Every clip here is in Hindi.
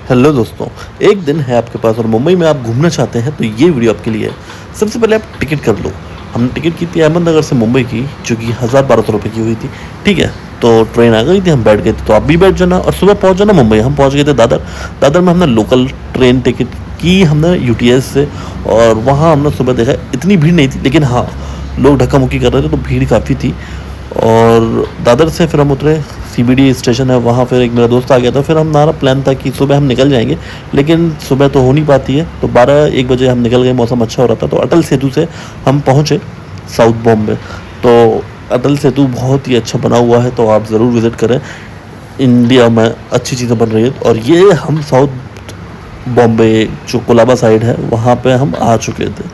हेलो दोस्तों, एक दिन है आपके पास और मुंबई में आप घूमना चाहते हैं तो ये वीडियो आपके लिए है। सबसे पहले आप टिकट कर लो। हमने टिकट की थी अहमदनगर से मुंबई की, जो कि 1000-1200 रुपये की हुई थी। ठीक है, तो ट्रेन आ गई थी, हम बैठ गए थे, तो आप भी बैठ जाना और सुबह पहुंच जाना मुंबई। हम पहुंच गए थे दादर। दादर में हमने लोकल ट्रेन टिकट की, हमने यूटीएस से। और वहाँ हमने सुबह देखा, इतनी भीड़ नहीं थी, लेकिन हाँ, लोग धक्का मुक्की कर रहे थे तो भीड़ काफ़ी थी। और दादर से फिर हम उतरे, सीबीडी स्टेशन है वहाँ। फिर एक मेरा दोस्त आ गया था, फिर हमारा प्लान था कि सुबह हम निकल जाएंगे, लेकिन सुबह तो हो नहीं पाती है, तो 12-1 बजे हम निकल गए। मौसम अच्छा हो रहा था, तो अटल सेतु से हम पहुँचे साउथ बॉम्बे। तो अटल सेतु बहुत ही अच्छा बना हुआ है, तो आप ज़रूर विज़िट करें। इंडिया में अच्छी चीज़ें बन रही है। और ये हम साउथ बॉम्बे जो कोलाबा साइड है वहाँ पे हम आ चुके थे।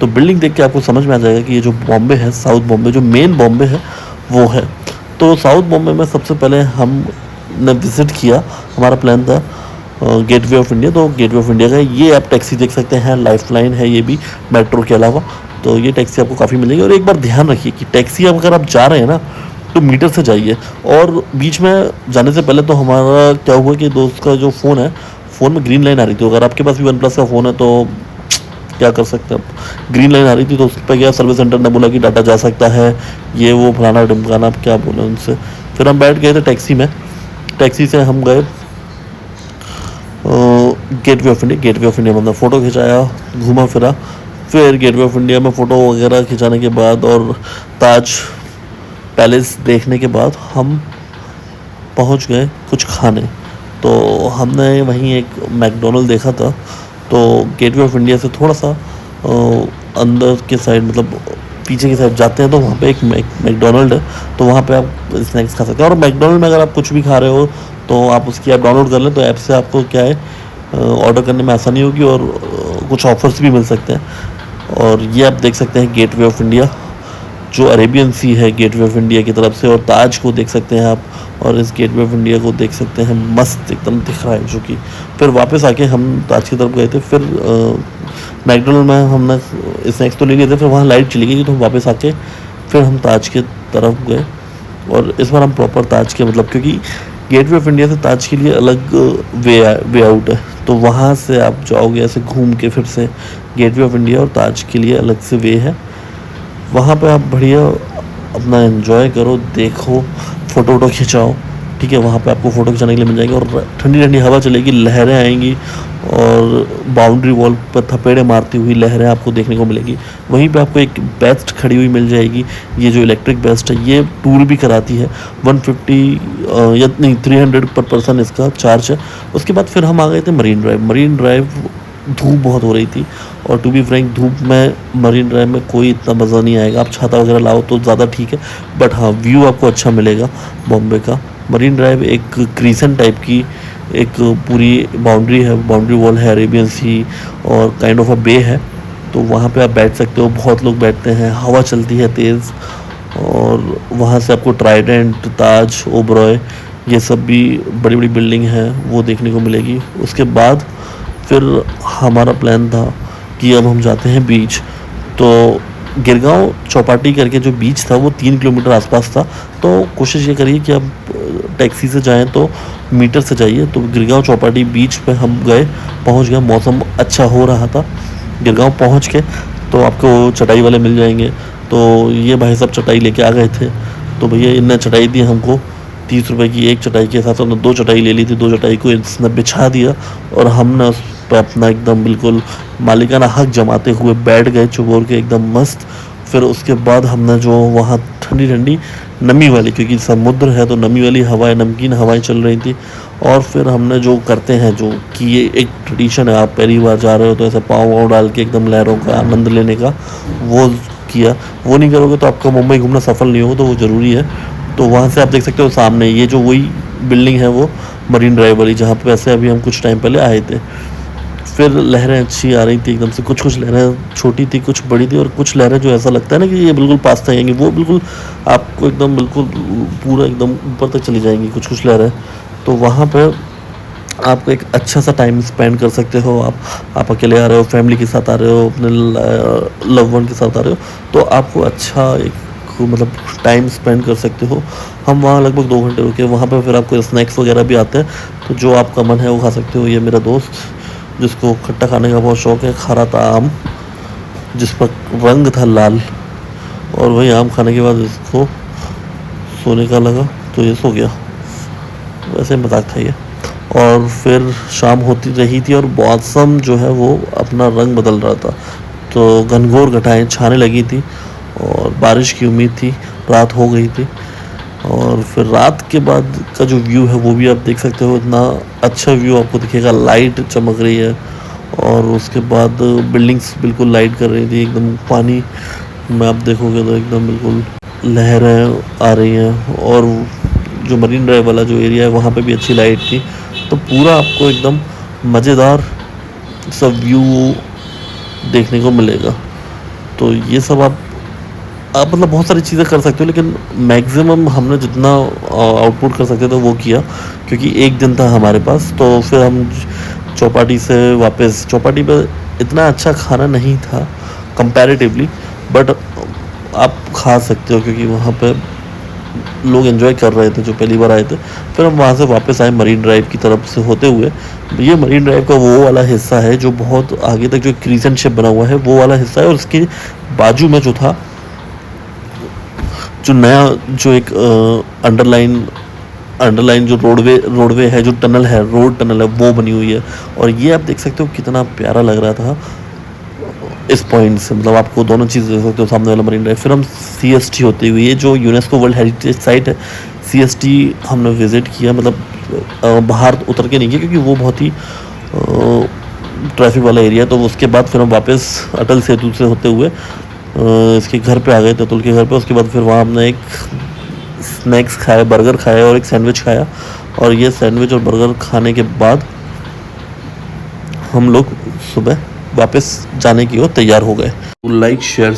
तो बिल्डिंग देख के आपको समझ में आ जाएगा कि ये जो बॉम्बे है, साउथ बॉम्बे जो मेन बॉम्बे है वो है। तो साउथ बॉम्बे में सबसे पहले हमने विज़िट किया, हमारा प्लान था गेटवे ऑफ इंडिया। तो गेटवे ऑफ इंडिया का ये आप टैक्सी देख सकते हैं, लाइफ लाइन है ये भी मेट्रो के अलावा। तो ये टैक्सी आपको काफ़ी मिलेगी। और एक बार ध्यान रखिए कि टैक्सी अगर आप जा रहे हैं ना, तो मीटर से जाइए। और बीच में जाने से पहले तो हमारा क्या हुआ कि दोस्त का जो फ़ोन है, फ़ोन में ग्रीन लाइन आ रही थी। अगर आपके पास भी वन प्लस का फ़ोन है तो क्या कर सकते हैं आप। ग्रीन लाइन आ रही थी, तो उस पर गया, सर्विस सेंटर ने बोला कि डाटा जा सकता है, ये वो फलाना ढिमकाना, आप क्या बोले उनसे। फिर हम बैठ गए थे टैक्सी में। टैक्सी से हम गए gateway of India. Gateway of India में हमने फ़ोटो खिंचाया, घूमा फिरा। फिर गेटवे ऑफ इंडिया में फ़ोटो वगैरह खिंचाने के बाद और ताज पैलेस देखने के बाद हम पहुंच गए कुछ खाने। तो हमने वहीं एक मैकडोनल्ड देखा था। तो गेटवे ऑफ इंडिया से थोड़ा सा अंदर के साइड, मतलब पीछे की साइड जाते हैं, तो वहाँ पे एक मैकडोनल्ड है। तो वहाँ पे आप स्नैक्स खा सकते हैं। और मैकडोनल्ड में अगर आप कुछ भी खा रहे हो तो आप उसकी ऐप डाउनलोड कर लें, तो ऐप से आपको क्या है, ऑर्डर करने में आसानी होगी और कुछ ऑफर्स भी मिल सकते हैं। और ये आप देख सकते हैं गेटवे ऑफ इंडिया, जो अरेबियन सी है गेटवे ऑफ इंडिया की तरफ से। और ताज को देख सकते हैं आप, और इस गेटवे ऑफ इंडिया को देख सकते हैं, मस्त एकदम दिख रहा है जो कि। फिर वापस आके हम ताज की तरफ गए थे। फिर मैकडोनल्ड में हमने स्नैक्स तो ले लिए थे, फिर वहाँ लाइट चली गई, तो वापस आके फिर हम ताज के तरफ गए। और इस बार हम प्रॉपर ताज के, मतलब क्योंकि गेटवे ऑफ इंडिया से ताज के लिए अलग वे आउट है, तो वहाँ से आप जाओगे ऐसे घूम के फिर से गेटवे ऑफ इंडिया, और ताज के लिए अलग से वे है। वहाँ पे आप बढ़िया अपना एंजॉय करो, देखो, फ़ोटो वोटो खिंचाओ। ठीक है, वहाँ पे आपको फ़ोटो खिंचाने के लिए मिल जाएगी, और ठंडी ठंडी हवा चलेगी, लहरें आएंगी, और बाउंड्री वॉल पर थपेड़े मारती हुई लहरें आपको देखने को मिलेगी। वहीं पे आपको एक बेस्ट खड़ी हुई मिल जाएगी, ये जो इलेक्ट्रिक बेस्ट है, ये टूर भी कराती है। 150 या नहीं 300 पर पर्सन इसका चार्ज है। उसके बाद फिर हम आ गए थे मरीन ड्राइव। मरीन ड्राइव धूप बहुत हो रही थी, और टू बी फ्रैंक धूप में मरीन ड्राइव में कोई इतना मज़ा नहीं आएगा। आप छाता वगैरह लाओ तो ज़्यादा ठीक है, बट हाँ, व्यू आपको अच्छा मिलेगा बॉम्बे का। मरीन ड्राइव एक क्रीसेंट टाइप की एक पूरी बाउंड्री है, बाउंड्री वॉल है, अरेबियन सी और काइंड ऑफ अ बे है। तो वहाँ पे आप बैठ सकते हो, बहुत लोग बैठते हैं, हवा चलती है तेज़। और वहाँ से आपको ट्राइडेंट, ताज, ओबरॉय, ये सब भी बड़ी बड़ी बिल्डिंग है, वो देखने को मिलेगी। उसके बाद फिर हमारा प्लान था कि अब हम जाते हैं बीच। तो गिरगांव चौपाटी करके जो बीच था वो 3 किलोमीटर आसपास था। तो कोशिश ये करिए कि आप टैक्सी से जाएं तो मीटर से जाइए। तो गिरगांव चौपाटी बीच पे हम गए, पहुंच गए, मौसम अच्छा हो रहा था। गिरगांव पहुंच के तो आपको चटाई वाले मिल जाएंगे। तो ये भाई साहब चटाई लेके आ गए थे, तो भैया इनने चटाई दी हमको 30 रुपये की। एक चटाई के हिसाब से हमने 2 चटाई ले ली थी। 2 चटाई को इसने बिछा दिया, और हमने उस पर अपना एकदम बिल्कुल मालिकाना हक जमाते हुए बैठ गए चुभोर के, एकदम मस्त। फिर उसके बाद हमने जो वहाँ ठंडी ठंडी नमी वाली, क्योंकि समुद्र है तो नमी वाली हवाएं, नमकीन हवाएं चल रही थी। और फिर हमने जो करते हैं, जो कि ये एक ट्रेडिशन है, आप पहली बार जा रहे हो तो ऐसे पाँव वाँव डाल के एकदम लहरों का आनंद लेने का, वो किया। वो नहीं करोगे तो आपका मुंबई घूमना सफल नहीं होगा, तो वो ज़रूरी है। तो वहाँ से आप देख सकते हो सामने ये जो वही बिल्डिंग है, वो मरीन ड्राइव वाली, जहाँ पे वैसे अभी हम कुछ टाइम पहले आए थे। फिर लहरें अच्छी आ रही थी एकदम से, कुछ कुछ लहरें छोटी थी, कुछ बड़ी थी, और कुछ लहरें जो ऐसा लगता है ना कि ये बिल्कुल पास तक आएंगी, वो बिल्कुल आपको एकदम बिल्कुल पूरा एकदम ऊपर तक चली जाएंगी कुछ कुछ लहरें। तो वहाँ पर आप एक अच्छा सा टाइम स्पेंड कर सकते हो। आप अकेले आ रहे हो, फैमिली के साथ आ रहे हो, अपने लव वन के साथ आ रहे हो, तो आपको अच्छा एक मतलब टाइम स्पेंड कर सकते हो। हम वहाँ लगभग 2 घंटे रुके। वहाँ पे फिर आपको स्नैक्स वगैरह भी आते हैं, तो जो आपका मन है वो खा सकते हो। ये मेरा दोस्त जिसको खट्टा खाने का बहुत शौक है, खा रहा था आम जिस पर रंग था लाल, और वही आम खाने के बाद इसको सोने का लगा तो ये सो गया। वैसे मजाक था ये। और फिर शाम होती रही थी और मौसम जो है वो अपना रंग बदल रहा था, तो घनघोर घटाएं छाने लगी थी और बारिश की उम्मीद थी। रात हो गई थी और फिर रात के बाद का जो व्यू है वो भी आप देख सकते हो। इतना अच्छा व्यू आपको दिखेगा, लाइट चमक रही है और उसके बाद बिल्डिंग्स बिल्कुल लाइट कर रही थी एकदम। पानी में आप देखोगे तो एकदम बिल्कुल लहरें आ रही हैं, और जो मरीन ड्राइव वाला जो एरिया है वहाँ पे भी अच्छी लाइट थी। तो पूरा आपको एकदम मज़ेदार सब व्यू देखने को मिलेगा। तो ये सब आप मतलब बहुत सारी चीज़ें कर सकते हो, लेकिन मैक्सिमम हमने जितना आउटपुट कर सकते थे वो किया, क्योंकि एक दिन था हमारे पास। तो फिर हम चौपाटी से वापस, चौपाटी पर इतना अच्छा खाना नहीं था कंपैरेटिवली, बट आप खा सकते हो क्योंकि वहाँ पे लोग एंजॉय कर रहे थे जो पहली बार आए थे। फिर हम वहाँ से वापस आए मरीन ड्राइव की तरफ से होते हुए। ये मरीन ड्राइव का वो वाला हिस्सा है जो बहुत आगे तक जो क्रीसेंट शेप बना हुआ है वो वाला हिस्सा है, और उसके बाजू में जो था जो नया जो एक अंडरलाइन जो रोडवे है, जो टनल है, रोड टनल है, वो बनी हुई है। और ये आप देख सकते हो कितना प्यारा लग रहा था इस पॉइंट से। मतलब आपको दोनों चीज़ देख सकते हो, सामने वाला मरीन ड्राइव। फिर हम CST होते हुए, ये जो यूनेस्को वर्ल्ड हेरिटेज साइट है, CST हमने विज़िट किया। मतलब बाहर उतर के नहीं किया क्योंकि वो बहुत ही ट्रैफिक वाला एरिया है। तो उसके बाद फिर हम वापस अटल सेतु से होते हुए इसके घर पे आ गए थे, अतुल के घर पे। उसके बाद फिर वहाँ हमने एक स्नैक्स खाया, बर्गर खाया और एक सैंडविच खाया। और ये सैंडविच और बर्गर खाने के बाद हम लोग सुबह वापस जाने की ओर तैयार हो गए। Like share